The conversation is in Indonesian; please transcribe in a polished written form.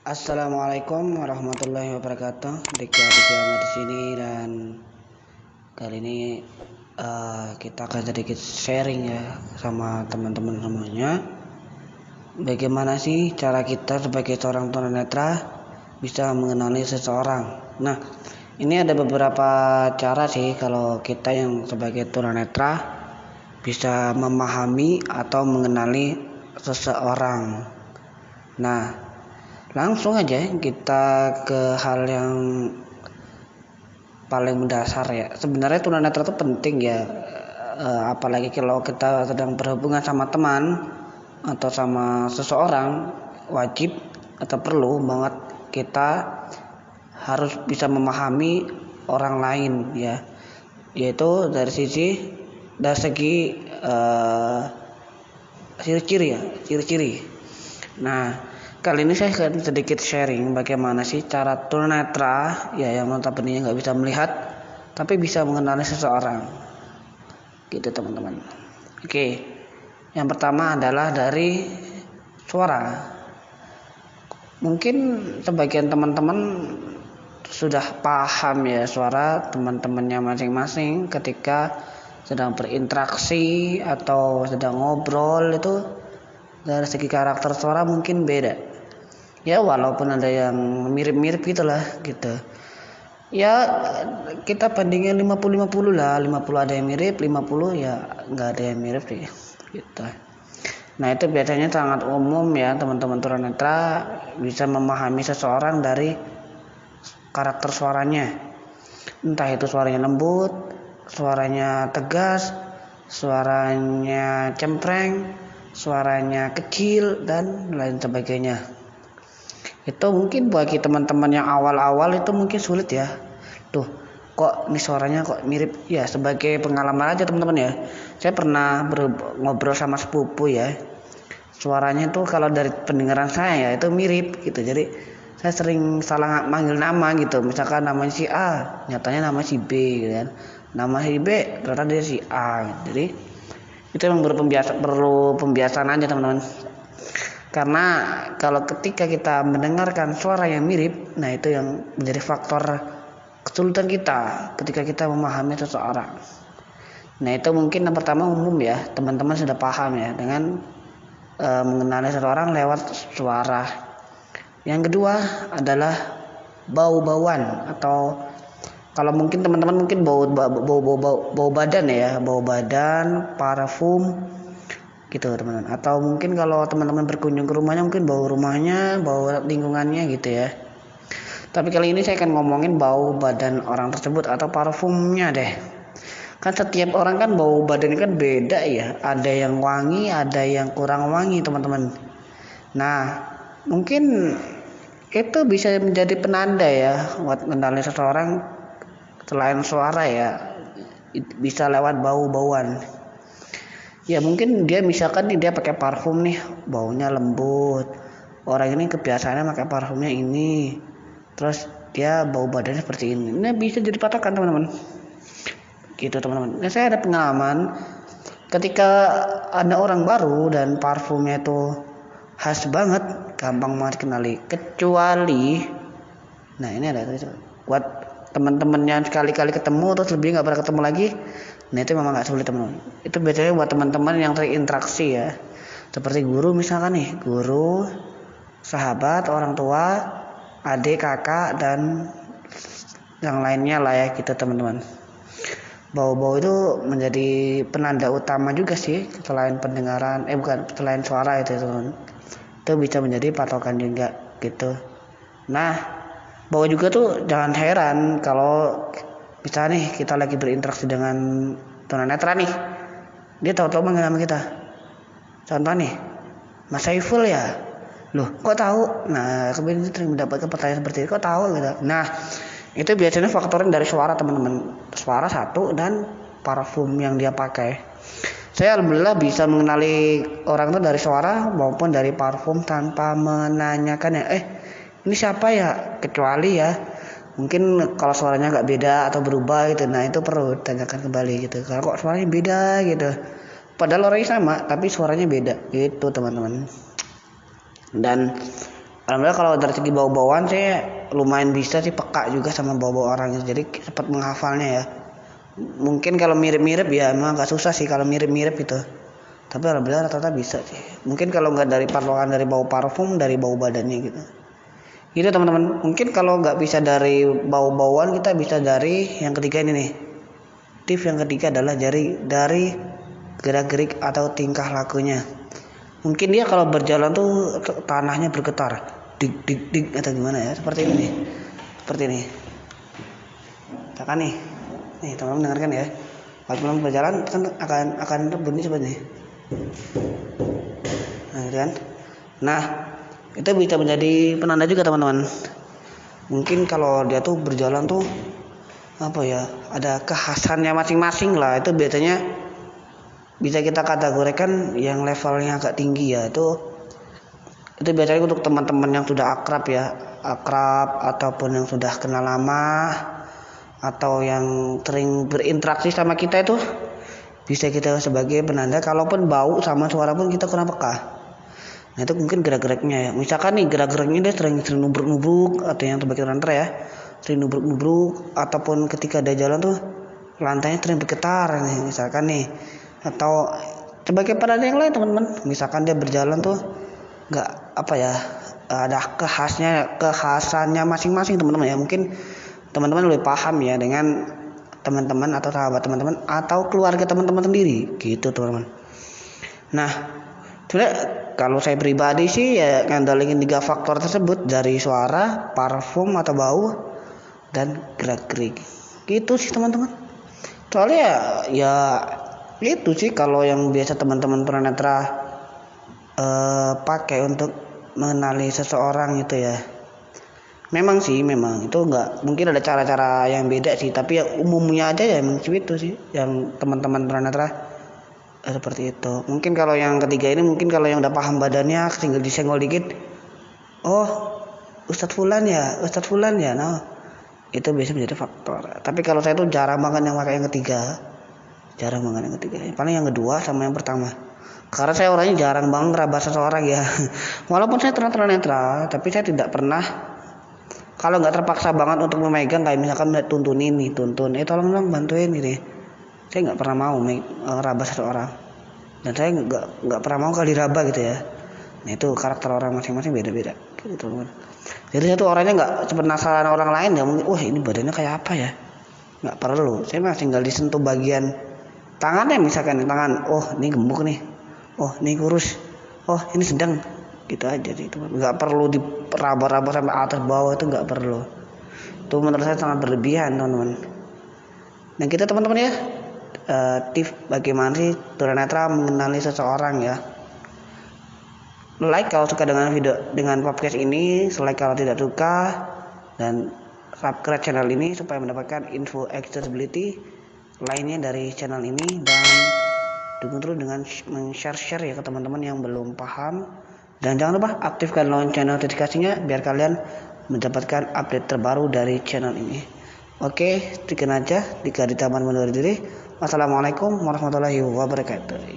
Assalamualaikum warahmatullahi wabarakatuh. Diki Aditya di sini, dan kali ini kita akan sedikit sharing ya sama teman-teman semuanya. Bagaimana sih cara kita sebagai seorang tunanetra bisa mengenali seseorang? Nah, ini ada beberapa cara sih kalau kita yang sebagai tunanetra bisa memahami atau mengenali seseorang. Nah, langsung aja kita ke hal yang paling mendasar ya. Sebenarnya tunanetra itu penting ya, apalagi kalau kita sedang berhubungan sama teman atau sama seseorang, wajib atau perlu banget kita harus bisa memahami orang lain ya, yaitu dari segi ciri-ciri. Nah, kali ini saya akan sedikit sharing bagaimana sih cara tunanetra ya yang notabene nggak bisa melihat tapi bisa mengenali seseorang, gitu teman-teman. Oke, yang pertama adalah dari suara. Mungkin sebagian teman-teman sudah paham ya suara teman-temannya masing-masing ketika sedang berinteraksi atau sedang ngobrol. Itu dari segi karakter suara mungkin beda ya, walaupun ada yang mirip-mirip gitulah gitu ya. Kita bandingin 50-50 lah, 50 ada yang mirip, 50 ya nggak ada yang mirip deh gitu. Nah, itu biasanya sangat umum ya teman-teman tunanetra bisa memahami seseorang dari karakter suaranya, entah itu suaranya lembut, suaranya tegas, suaranya cempreng, suaranya kecil, dan lain sebagainya. Itu mungkin bagi teman-teman yang awal-awal itu mungkin sulit ya. Tuh, kok ini suaranya kok mirip ya. Sebagai pengalaman aja teman-teman ya, saya pernah ngobrol sama sepupu ya. Suaranya tuh kalau dari pendengaran saya ya itu mirip gitu. Jadi saya sering salah manggil nama gitu. Misalkan namanya si A, nyatanya nama si B gitu kan. Nama si B ternyata dia si A gitu. Jadi itu memang perlu pembiasaan aja teman-teman. Karena kalau ketika kita mendengarkan suara yang mirip, nah itu yang menjadi faktor kesulitan kita ketika kita memahami seseorang. Nah, itu mungkin yang pertama umum ya, teman-teman sudah paham ya dengan mengenali seseorang lewat suara. Yang kedua adalah bau-bauan, atau kalau mungkin teman-teman mungkin bau badan ya, bau badan, parfum gitu teman-teman. Atau mungkin kalau teman-teman berkunjung ke rumahnya, mungkin bau rumahnya, bau lingkungannya gitu ya. Tapi kali ini saya akan ngomongin bau badan orang tersebut atau parfumnya deh. Kan setiap orang kan bau badannya kan beda ya. Ada yang wangi, ada yang kurang wangi teman-teman. Nah, mungkin itu bisa menjadi penanda ya buat mengenali seseorang selain suara ya. Bisa lewat bau-bauan. Ya mungkin dia misalkan nih dia pakai parfum nih, baunya lembut. Orang ini kebiasaannya pakai parfumnya ini. Terus dia bau badannya seperti ini. Ini bisa jadi patokan teman-teman. Gitu teman-teman. Nah, saya ada pengalaman ketika ada orang baru dan parfumnya itu khas banget, gampang banget kenali. Kecuali, nah ini ada buat teman-teman yang sekali-kali ketemu terus lebih nggak pernah ketemu lagi. Nah, itu memang nggak sulit teman-teman. Itu biasanya buat teman-teman yang terinteraksi ya, seperti guru misalkan nih, guru, sahabat, orang tua, adik, kakak, dan yang lainnya lah ya gitu teman-teman. Bau-bau itu menjadi penanda utama juga sih, selain pendengaran, selain suara itu teman-teman. Itu bisa menjadi patokan juga gitu. Nah, bau juga tuh jangan heran kalau misalnya nih kita lagi berinteraksi dengan tunanetra nih, dia tahu-tahu manggil nama kita. Contoh nih, Mas Saiful ya. Loh, kok tahu? Nah, kemudian itu mendapatkan pertanyaan seperti itu, kok tahu gitu. Nah, itu biasanya faktornya dari suara teman-teman. Suara satu dan parfum yang dia pakai. Saya alhamdulillah bisa mengenali orang itu dari suara maupun dari parfum tanpa menanyakan ya, ini siapa ya? Kecuali ya mungkin kalau suaranya agak beda atau berubah gitu, nah itu perlu tanyakan kembali gitu. Kalau kok suaranya beda gitu, padahal orangnya sama tapi suaranya beda gitu teman-teman. Dan Alhamdulillah kalau dari segi bau-bauan saya lumayan bisa sih, peka juga sama bau-bau orang itu, jadi cepat menghafalnya ya. Mungkin kalau mirip-mirip ya emang agak susah sih kalau mirip-mirip itu, tapi alhamdulillah rata-rata bisa sih. Mungkin kalau nggak dari parlokan, dari bau parfum, dari bau badannya gitu. Gitu teman-teman. Mungkin kalau nggak bisa dari bau-bauan, kita bisa dari yang ketiga ini nih. Tips yang ketiga adalah dari gerak-gerik atau tingkah lakunya. Mungkin dia kalau berjalan tuh tanahnya bergetar, dik dik dik atau gimana ya, seperti ini nih. Seperti ini. Misalkan nih teman-teman dengarkan ya. Pas belum berjalan kan akan berbunyi seperti ini. Nah, gitu kan. Nah, itu bisa menjadi penanda juga teman-teman. Mungkin kalau dia tuh berjalan tuh apa ya, ada kekhasannya masing-masing lah. Itu biasanya bisa kita kategorikan yang levelnya agak tinggi ya. Itu biasanya untuk teman-teman yang sudah akrab ya, ataupun yang sudah kenal lama, atau yang sering berinteraksi sama kita, itu bisa kita sebagai penanda. Kalaupun bau sama suara pun kita kurang peka. Nah, itu mungkin gerak-geraknya ya. Misalkan nih gerak-geraknya dia sering nubruk-nubruk, atau yang sebagai ranter ya, sering nubruk-nubruk, ataupun ketika dia jalan tuh lantainya sering bergetar nih, misalkan nih. Atau sebagai penanda yang lain teman-teman, misalkan dia berjalan tuh nggak apa ya, ada kekhasannya masing-masing teman-teman ya. Mungkin teman-teman lebih paham ya dengan teman-teman atau sahabat teman-teman atau keluarga teman-teman sendiri gitu teman-teman. Nah, sebenarnya kalau saya pribadi sih ya ngandalin 3 faktor tersebut, dari suara, parfum atau bau, dan gerak-gerik. Gitu sih teman-teman. Soalnya ya itu sih kalau yang biasa teman-teman tunanetra pakai untuk mengenali seseorang itu ya. Memang itu enggak, mungkin ada cara-cara yang beda sih, tapi yang umumnya aja ya emang itu sih yang teman-teman tunanetra seperti itu. Mungkin kalau yang ketiga ini, mungkin kalau yang udah paham badannya tinggal disenggol dikit, oh Ustadz Fulan ya, nah itu biasa menjadi faktor. Tapi kalau saya tuh jarang banget yang pakai yang ketiga, paling yang kedua sama yang pertama, karena saya orangnya jarang banget ngeraba seseorang ya. Walaupun saya tunanetra, tapi saya tidak pernah, kalau nggak terpaksa banget untuk memegang, kayak misalkan tuntun, tolong dong bantuin gitu, saya nggak pernah mau raba seseorang, dan saya nggak pernah mau kali raba gitu ya. Nah, itu karakter orang masing-masing beda-beda gitu teman. Jadi saya tuh orangnya nggak penasaran orang lain ya, mungkin wah ini badannya kayak apa ya, nggak perlu. Saya mah tinggal disentuh bagian tangannya, misalkan tangan, oh ini gemuk nih, oh ini kurus, oh ini sedang, gitu aja sih teman. Nggak perlu diraba-raba sampai atas bawah, itu nggak perlu. Itu menurut saya sangat berlebihan teman-teman. Nah, kita teman-teman ya, tips bagaimana sih tunanetra mengenali seseorang ya. Like kalau suka dengan podcast ini, like kalau tidak suka, dan subscribe channel ini supaya mendapatkan info accessibility lainnya dari channel ini, dan dukung terus dengan share ya ke teman-teman yang belum paham. Dan jangan lupa aktifkan lonceng notifikasinya biar kalian mendapatkan update terbaru dari channel ini. Oke, sekian aja. Dika di taman menurut diri. Wassalamualaikum warahmatullahi wabarakatuh.